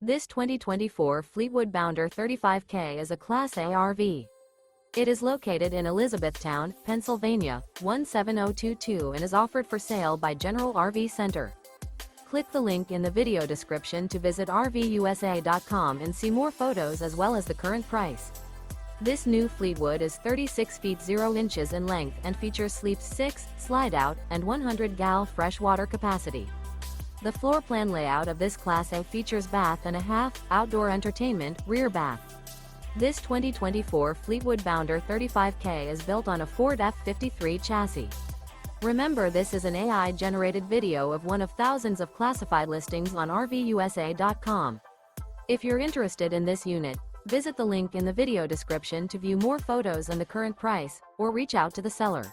This 2024 Fleetwood Bounder 35K is a Class A RV. It is located in Elizabethtown, Pennsylvania, 17022 and is offered for sale by General RV Center. Click the link in the video description to visit RVUSA.com and see more photos as well as the current price. This new Fleetwood is 36 feet 0 inches in length and features Sleep 6, Slideout, and 100 gal freshwater capacity. The floor plan layout of this Class A features bath and a half, outdoor entertainment, rear bath. This 2024 Fleetwood Bounder 35K is built on a Ford F-53 chassis. Remember, this is an AI-generated video of one of thousands of classified listings on RVUSA.com. If you're interested in this unit, visit the link in the video description to view more photos and the current price, or reach out to the seller.